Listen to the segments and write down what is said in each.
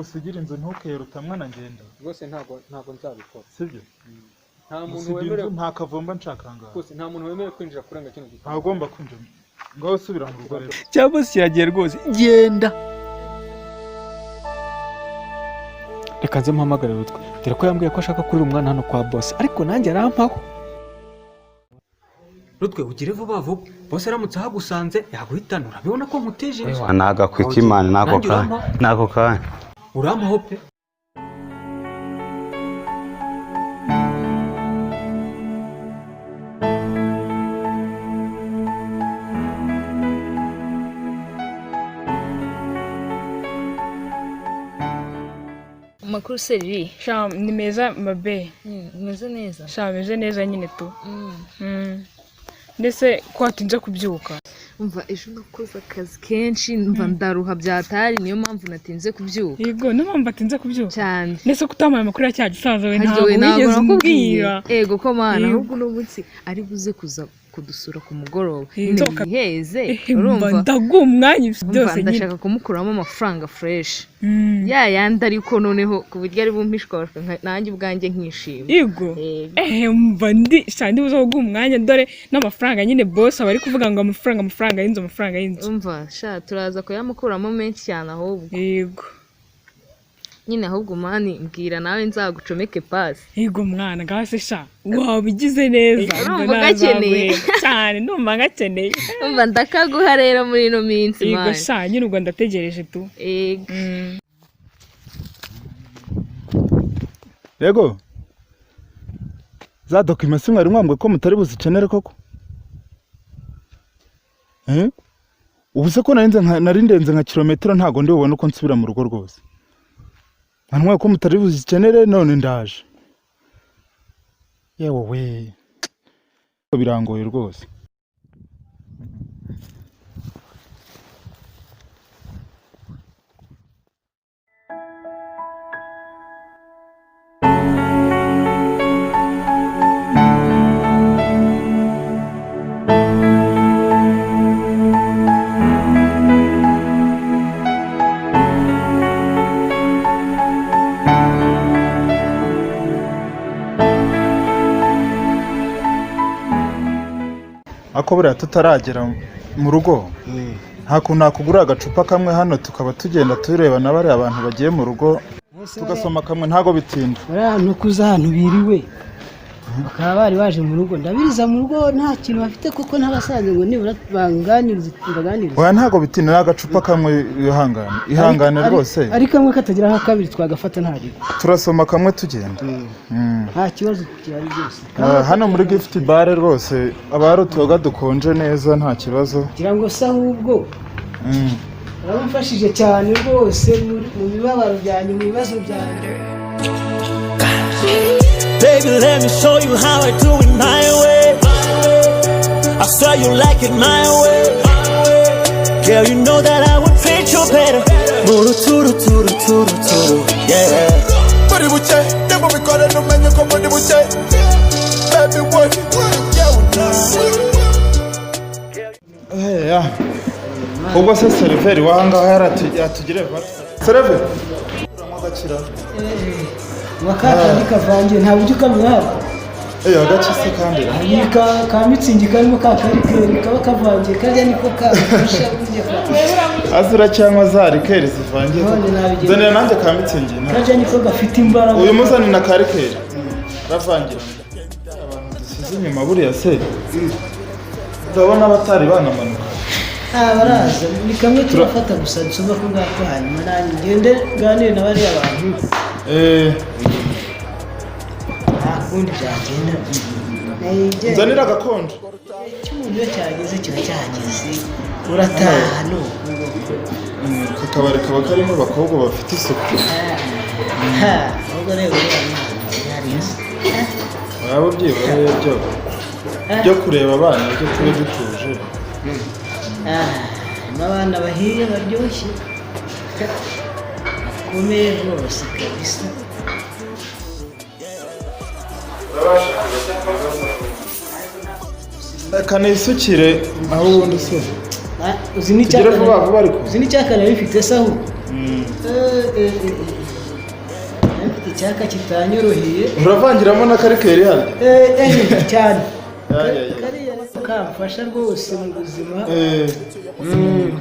ngusigira inzu ntukere utamwana ngenda rwose ntago nzabikora sibyo nta muntu wemerewe nta kavumba nshakanga rwose nta muntu wemerewe kwinjira kurenga kino giti ntagomba kwinjira ngaho subira mu rugo rero cyangwa se kiragiye rwose genda reka nze mpamagare Rutwe dore ko yambwiye ko ashaka kurira umwana hano kwa boss ariko nanjye arampaho Rutwe ugire vuba vuba boss aramutse ahagusanze yaguhitana urabibona ko nkuteje naga kwikimana nako kanya urampaho pe Makuru seri ni meza mabe meze neza meze neza nyine tu ndetse ko watinze kubyuka umva ejo nakoze akazi kenshi mva ndaruha byatari niyo mpamvu natinze kubyuka yego niyo mpamvu atinze kubyuka cyane ndetse kutamara amakuru ya cya gisaza we ntabwo wigeze umbwira yego ko mana ahubwo no munsi ari buze kuza kudusura ku mugoroba heze urumva ndagumwanya byose nyine ndashaka kumukuramo amafaranga fresh yandi ariko noneho ku buryo ari bumpishwa nanjye ubwanjye nkishima yego mva ndi buze kugumwanya dore n'amafaranga nyine boss aba ari kuvuga ngo amafaranga y'inzu umva sha turaza ko yamukuramo menshi cyane ahubwo yego nyine ahubwo mani mbwira nawe nzagucomeke pasi yego mwana gase sha wabigize neza urumva gakeneye cyane numva gakeneye umva ndakaguha rero muri ino minsi mani yego sha nyine ubwo ndategereje tu yego za document mwari mwambwe ko mutari buzikenere koko ubu se ko narindenze nka kilometero ntago ndi bubone uko nsubira mu rugo rwose Anwa ko mutari buzikenere none ndaje. Yewe we. Birangoye rwose. Ako buriya tutaragera mu rugo nta kuntu nakugura agacupa kamwe hano tukaba tugenda tureba na bari abantu bagiye mu rugo tugasoma kamwe ntago bitinda no kuza ahantu biriwe bakaba bari baje mu rugo ndabiriza mu rugo nta kintu bafite kuko ntabasanze ngo nibura banganiriza oya ntago bitinda n'agacupa kamwe ihangane rwose ari kamwe katagira nka kabiri twagafata ntari turasoma kamwe tugenda nta kibazo cyari byose hano muri gift bar rwose abari utuga dukonje neza nta kibazo kugira ngo se ahubwo uramfashije cyane rwose mu bibabaro byanyu mu bibazo byanyu Baby, let me show you how I do it my way. I swear you like it my way. Girl, you know that I would treat you better. Muru turu turu turu turu, yeah. Bari buche, demo bikore no menyo ko bari buche. Baby boy, yeah. Ubwo se seriveri wahanga yaratugire vat. Seriveri. Uramagakira. Wakati kavangiye nta buryo kamwara agacise kandi ayika kamitsingi karimo kakari kaba kavangiye kajya niko kafasha kujya azura cyangwa za rikeri zivangiye done nanjye kamitsingi kajya niko gafite imbaraga uyu muzani na karikeri ravangira abantu dusize inyuma buriya se ndabona abatari banamanuka baraza ni kamwe turafata gusa dusoma ko ngako hanyuma nanjye ngende ganire na bari abantu kundi byagenda nzanira gakondo cy'umuntu yo cyageze kiba cyageze urataha no kakabari kaba karimo abakobwa bafite isuku ahubwo rero yarize waba ubyibaye byo kureba abana byo tube dutuje n'abana bahiye baryoshye bakomeye rwose kabisa kanisukire aho ubundi se uzi n'icyakana bifite saho Ariko icyaka kitanyoroheye. Uravangiramo na karikeri hano? Cyane. Kariya kamfasha rwose mu buzima.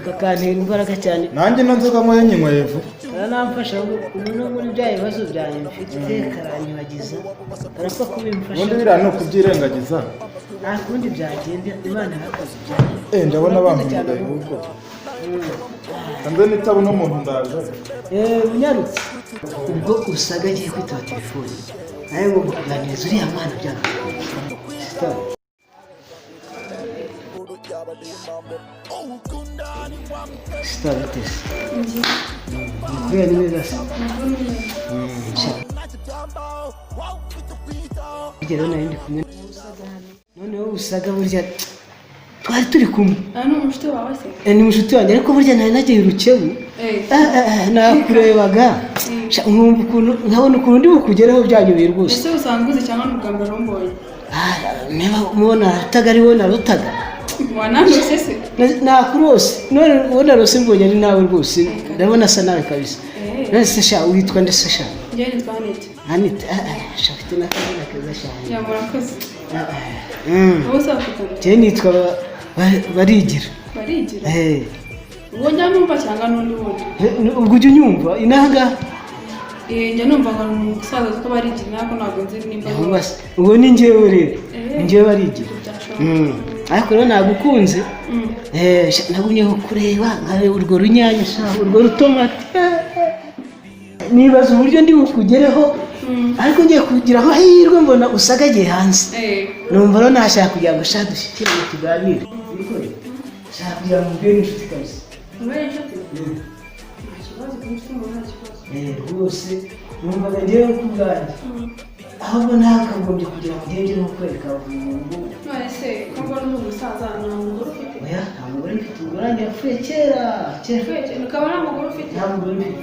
Kakantera imbaraga cyane. Nanjye no nzoga mo yenyweye vuba. Karanamfasha no muri bya bibazo byanjye mfite karanyibagiza. Karapfa kubimfasha. Ubundi biriya ni ukubyirengagiza. Nta kundi byagenda Imana yakaze byanjye. Ndabona bampamagaye ahubwo. Kanze nitaba uno muntu ndaje. Unyarutse. Ubwo usaga agiye kwitaba telefone. Nawe ngo kuganiriza uriya mwana byanga. Stop. Kubera ni meza se. Ugera nayo ndi kumwe. Noneho usaga burya twari turi kumwe. Ni umushuti wawe se? Ni umushuti wanjye ariko burya nari nagiye urukebu. Nakurebaga. Nkabona ukuntu ndi bukugereho byanyubiye rwose. Ese usanzwe uzi cyangwa n'ubwambere rumbonye? Niba mubona rutaga ari wowe narutaga. Wanandose se? Nakurose. None ubona rose mbonye ari nawe rwose. Ndabona asa nawe kabisa. Nese sha witwa ndese sha. Njye nitwa Anita. Anita shafite nakabona keza cyane. Ya murakoze. Wowe ufite? Njye nitwa Barigira. Barigira? Uwo njya numva cyangwa n'undi wundi? Ubwo ujya unyumva inanga? Njya numva ngo umusaza witwa Barigira nako ntabwo nzi nimba. Ubwo ni njyewe rero. Njyewe Barigira. Ariko rero nagukunze. Nagumyeho kureba nkabe urwo runyanya sha urwo rutomati. Nibaza uburyo ndi bukugereho. Ariko ngiye kugiraho hirwe mbona usagagiye hanze. Numva rero nashaka kugira ngo sha dushyikire mu tuganire. Shaka kugira ngo mbere inshuti kabisa. Mbere inshuti? Nta kibazo kumfite mu nta kibazo. Rwose numvaga ngiye kubwanjye. Ahubwo nakagombye kugira ngo ngende no kwereka umuntu. None se ko mbona umusaza nta mugore ufite? Oya, nta mugore mfite, umugore wanjye yapfuye kera. Ukaba nta mugore ufite? Nta mugore mfite.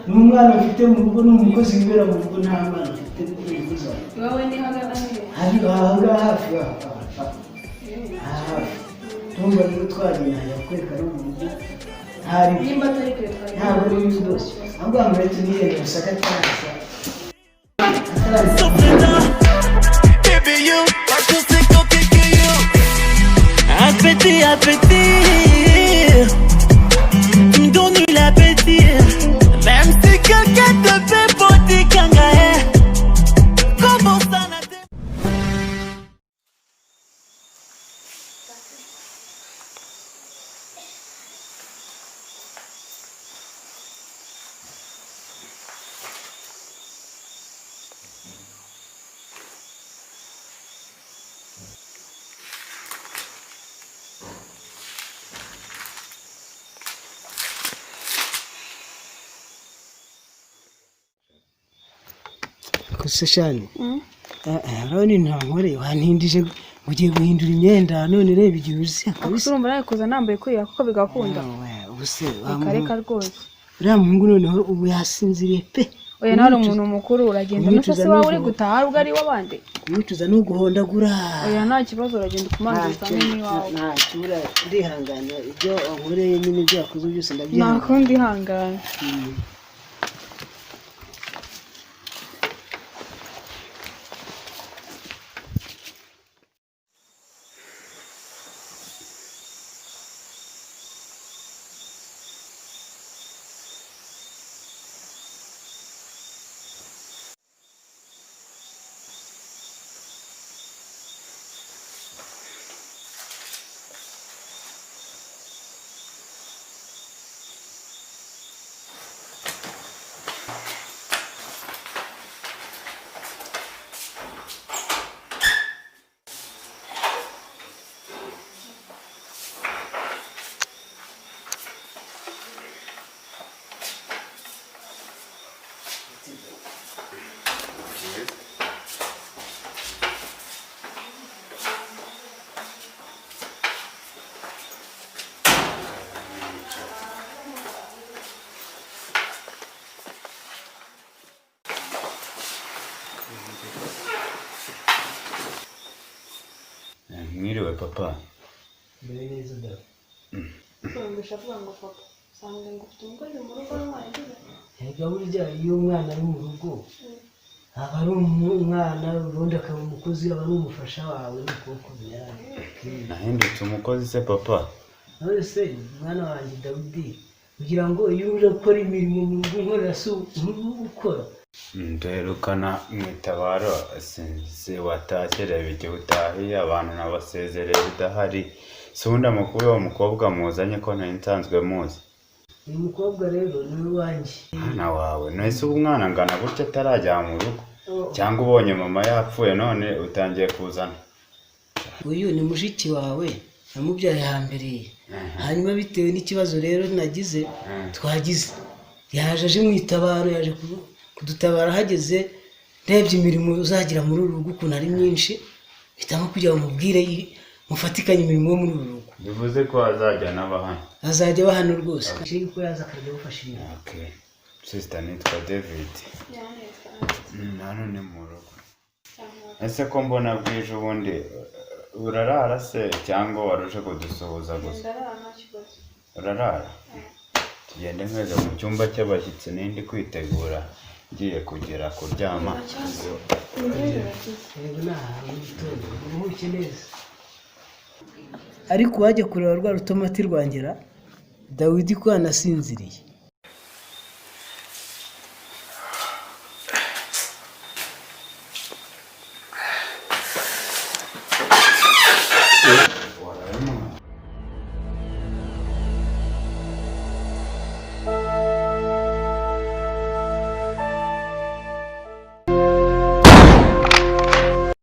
N'umwana mfite mu rugo n'umukozi wibera mu rugo nta mwana mfite n'umukozi wawe. Iwawe ni hagana hehe? Ahangaha hafi hafi. Tumva rero twagenda yakwereka no mu rugo. Nimba atari kure twari. Ntabwo ari ibintu byose. Ahubwo hambere tunirenge usaka cyane. Baby, you, I just think I'll kick you. Appétit. Donne-lui l'appétit. Même si quelqu'un te fait body kangahe. Comment ça n'a été? Kusashani. Urabona intankore wantindije ugiye guhindura imyenda none reba igihe uzi Akusura mbaraye kuza nambaye kwiya kuko bigakunda. Ubuse Kareka rwose. uriya muhungu noneho ubu yasinziriye pe. Oya nawe umuntu mukuru uragenda n'ushase wawe uri gutaha ubwo ari wabandi. Kumwicuza no guhondagura. Oya nta kibazo uragenda kumanduza n'iwawe. Nta kimura ndihangana ibyo wankoreye nyine ibyo yakoze byose ndabyihangana. Nako ndihangana. Mwiriwe papa. Mbere neza da. Ndashaka ngo papa. Ega burya iyo umwana ari mu rugo aba ari umwana ubundi akaba umukozi aba ari umufasha wawe n'ukuboko bimera. Nahindutse umukozi se papa? None se mwana wanjye Dawidi kugira ngo iyo uje gukora imirimo mu rugo nkorera se ukora Nderukana mu itabaro sinzi watashye reba igihe utahiye abantu nabasezereye bidahari. Si ubundi amakuru y'uwo mukobwa muzanye ko ntari nsanzwe muzi. uyu mukobwa rero ni uwanjye. Mwana wawe nahise umwana angana gutya atarajya mu rugo cyangwa ubonye mama yapfuye none utangiye kuzana? Uyu ni mushiki wawe namubyaye hambere hanyuma bitewe n'ikibazo rero nagize twagize yaje aje mu itabaro yaje kudutabara hageze ndebye imirimo uzagira muri uru rugo ukuntu ari myinshi bitamo kugira ngo mubwire mufatikanye imirimo yo muri uru rugo. Bivuze ko azajya n'abahano? Azajya bahano rwose ashaka ko yaza akajya gufasha ibintu. Okay. Sister nitwa David. Nano ni mu rugo. Ese ko mbona bwije ubundi urarara se cyangwa waruje kudusuhuza gusa? Urarara? Tugende nkeze mu cyumba cy'abashyitsi nindi kwitegura ngiye kugera kuryama. Ariko wajya kureba rwa rutomati rwangera Dawidi ko anasinziriye.